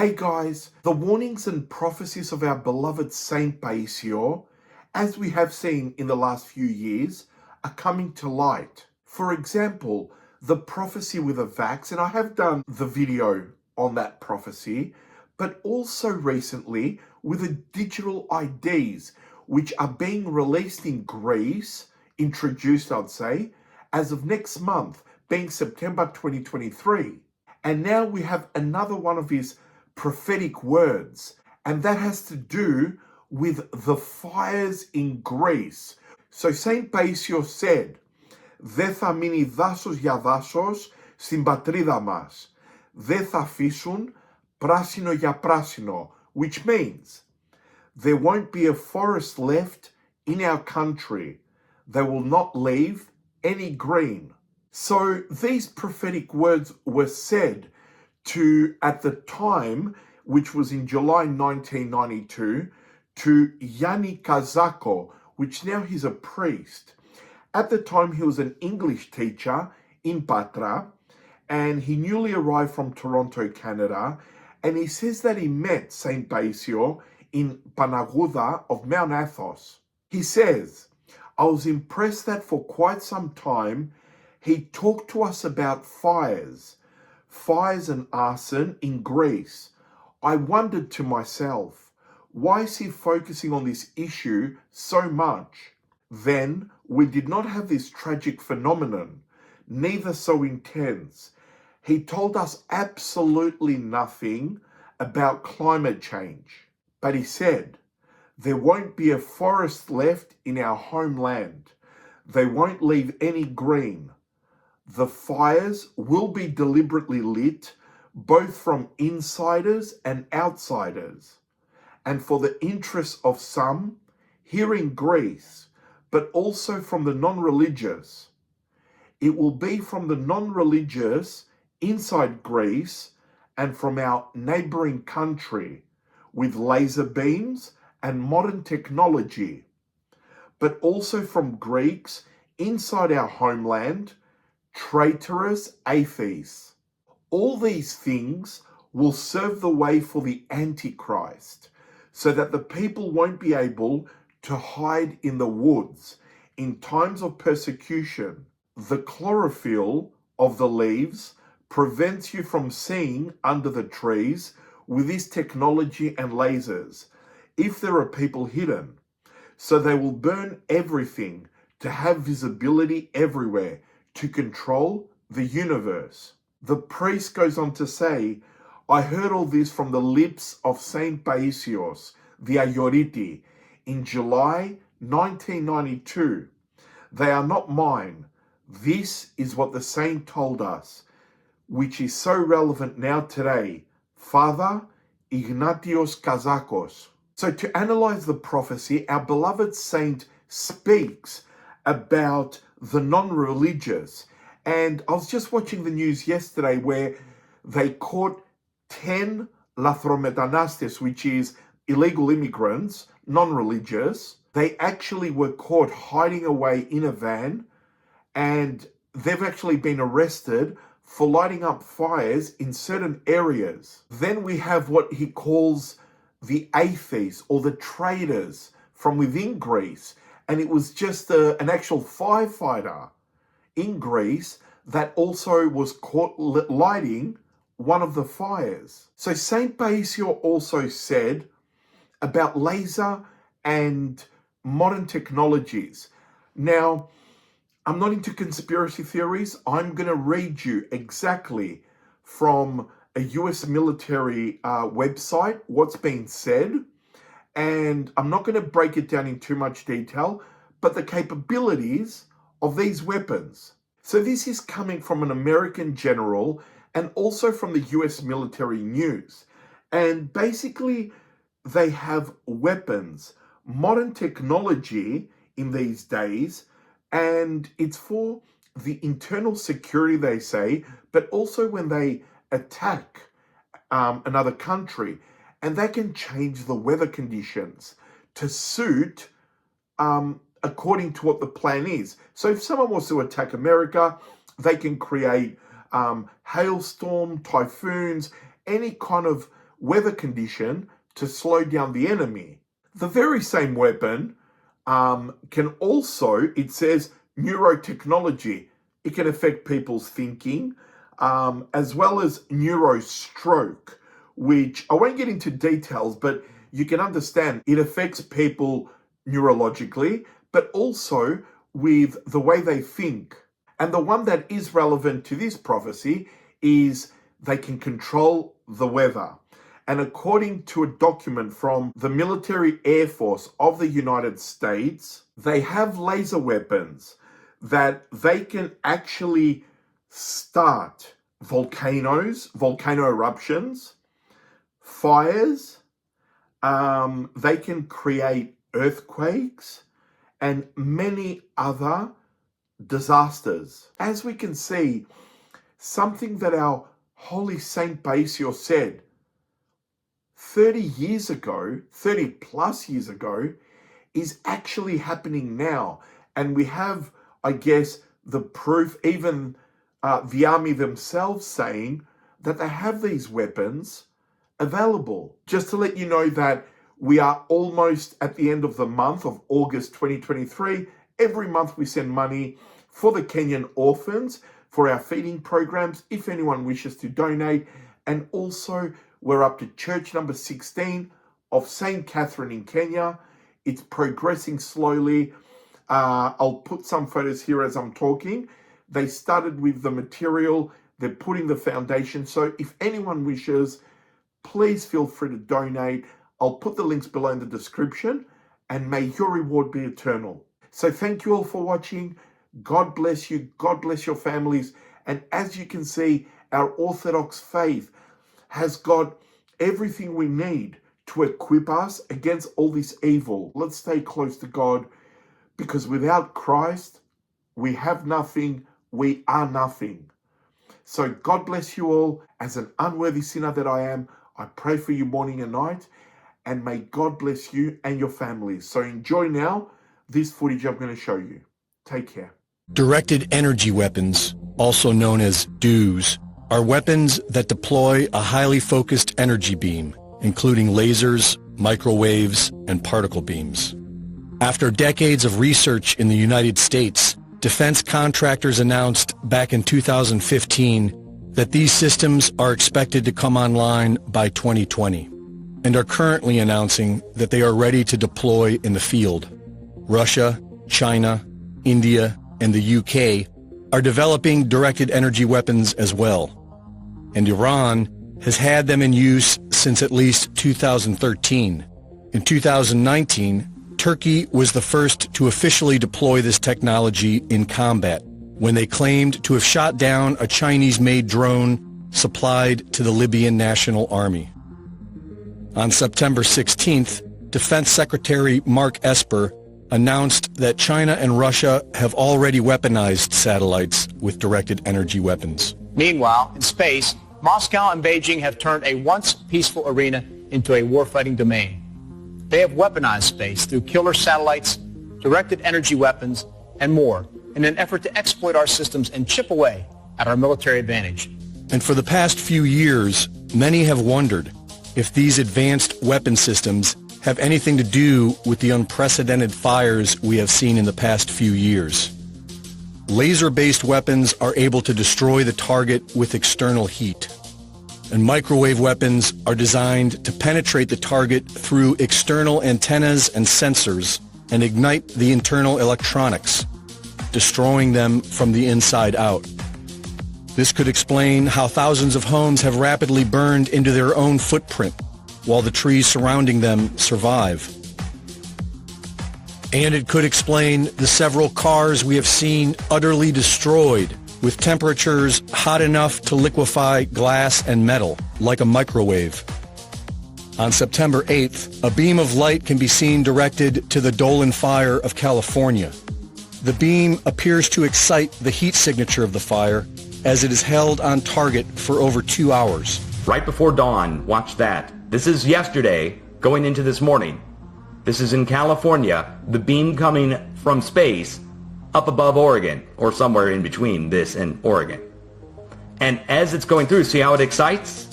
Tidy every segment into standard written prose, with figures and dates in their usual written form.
Hey guys, the warnings and prophecies of our beloved Saint Paisio, as we have seen in the last few years, are coming to light. For example, the prophecy with a vax, and I have done the video on that prophecy, but also recently with the digital IDs, which are being released in Greece, introduced I'd say, as of next month, being September 2023. And now we have another one of his prophetic words, and that has to do with the fires in Greece. So St. Paisio said, «Δεν θα μείνει δάσος για δάσος στην πατρίδα μας. Δεν θα αφήσουν πράσινο για πράσινο», which means there won't be a forest left in our country. They will not leave any green. So these prophetic words were said to, at the time, which was in July 1992, to Yanni Kazako, which now he's a priest. At the time, he was an English teacher in Patra, and he newly arrived from Toronto, Canada, and he says that he met St. Paisio in Panaguda of Mount Athos. He says, "I was impressed that for quite some time, he talked to us about fires and arson in Greece. I wondered to myself, why is he focusing on this issue so much? Then we did not have this tragic phenomenon, neither so intense. He told us absolutely nothing about climate change. But he said, there won't be a forest left in our homeland. They won't leave any green. The fires will be deliberately lit, both from insiders and outsiders, and for the interests of some here in Greece, but also from the non-religious. It will be from the non-religious inside Greece and from our neighboring country with laser beams and modern technology, but also from Greeks inside our homeland, traitorous atheists. All these things will serve the way for the Antichrist, so that the people won't be able to hide in the woods in times of persecution. The chlorophyll of the leaves prevents you from seeing under the trees with this technology and lasers, if there are people hidden. So they will burn everything to have visibility everywhere, to control the universe." The priest goes on to say, "I heard all this from the lips of St. Paisios, the Aioriti, in July 1992. They are not mine. This is what the saint told us, which is so relevant now today. Father Ignatios Kazakos." So to analyze the prophecy, our beloved saint speaks about the non-religious. And I was just watching the news yesterday where they caught 10 lathrometanastes, which is illegal immigrants, non-religious. They actually were caught hiding away in a van, and they've actually been arrested for lighting up fires in certain areas. Then we have what he calls the atheists or the traders from within Greece. And it was just an actual firefighter in Greece that also was caught lighting one of the fires. So St. Paisio also said about laser and modern technologies. Now, I'm not into conspiracy theories. I'm going to read you exactly from a US military website what's been said. And I'm not going to break it down in too much detail, but the capabilities of these weapons. So this is coming from an American general and also from the US military news. And basically, they have weapons, modern technology in these days, and it's for the internal security, they say, but also when they attack another country. And they can change the weather conditions to suit according to what the plan is. So if someone wants to attack America, they can create hailstorm, typhoons, any kind of weather condition to slow down the enemy. The very same weapon can also, it says, neurotechnology. It can affect people's thinking, as well as neurostroke, which I won't get into details, but you can understand it affects people neurologically, but also with the way they think. And the one that is relevant to this prophecy is they can control the weather. And according to a document from the Military Air Force of the United States, they have laser weapons that they can actually start volcanoes, volcano eruptions, fires. They can create earthquakes and many other disasters. As we can see, something that our holy Saint Paisio said 30 plus years ago, is actually happening now. And we have, I guess, the proof, even the army themselves saying that they have these weapons available. Just to let you know that we are almost at the end of the month of August 2023. Every month we send money for the Kenyan orphans, for our feeding programs, if anyone wishes to donate. And also we're up to Church No.16 of St.Catherine in Kenya. It's progressing slowly. I'll put some photos here as I'm talking. They started with the material. They're putting the foundation. So if anyone wishes, please feel free to donate. I'll put the links below in the description, and may your reward be eternal. So thank you all for watching. God bless you. God bless your families. And as you can see, our Orthodox faith has got everything we need to equip us against all this evil. Let's stay close to God, because without Christ, we have nothing. We are nothing. So God bless you all. As an unworthy sinner that I am, I pray for you morning and night, and may God bless you and your families. So enjoy now this footage I'm going to show you. Take care. Directed energy weapons, also known as DEWs, are weapons that deploy a highly focused energy beam, including lasers, microwaves, and particle beams. After decades of research in the United States, defense contractors announced back in 2015 that these systems are expected to come online by 2020, and are currently announcing that they are ready to deploy in the field. Russia, China, India, and the UK are developing directed energy weapons as well. And Iran has had them in use since at least 2013. In 2019, Turkey was the first to officially deploy this technology in combat, when they claimed to have shot down a Chinese-made drone supplied to the Libyan National Army. On September 16th, Defense Secretary Mark Esper announced that China and Russia have already weaponized satellites with directed energy weapons. Meanwhile, in space, Moscow and Beijing have turned a once peaceful arena into a warfighting domain. They have weaponized space through killer satellites, directed energy weapons, and more, in an effort to exploit our systems and chip away at our military advantage. And for the past few years, many have wondered if these advanced weapon systems have anything to do with the unprecedented fires we have seen in the past few years. Laser-based weapons are able to destroy the target with external heat, and microwave weapons are designed to penetrate the target through external antennas and sensors and ignite the internal electronics, destroying them from the inside out. This could explain how thousands of homes have rapidly burned into their own footprint, while the trees surrounding them survive. And it could explain the several cars we have seen utterly destroyed, with temperatures hot enough to liquefy glass and metal, like a microwave. On September 8th, a beam of light can be seen directed to the Dolan Fire of California. The beam appears to excite the heat signature of the fire, as it is held on target for over 2 hours. Right before dawn, watch that. This is yesterday, going into this morning. This is in California, the beam coming from space up above Oregon, or somewhere in between this and Oregon. And as it's going through, see how it excites?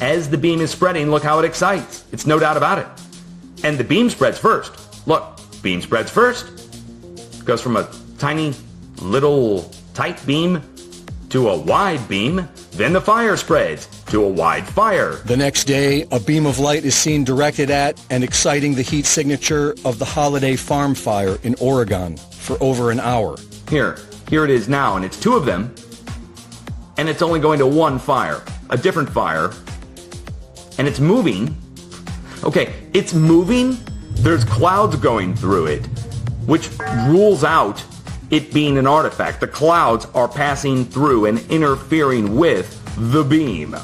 As the beam is spreading, look how it excites. It's no doubt about it. And the beam spreads first. Look, beam spreads first. Goes from a tiny, little, tight beam to a wide beam. Then the fire spreads to a wide fire. The next day, a beam of light is seen directed at and exciting the heat signature of the holiday farm fire in Oregon for over an hour. Here it is now, and it's two of them, and it's only going to one fire, a different fire, and it's moving. Okay, it's moving. There's clouds going through it, which rules out it being an artifact. The clouds are passing through and interfering with the beam.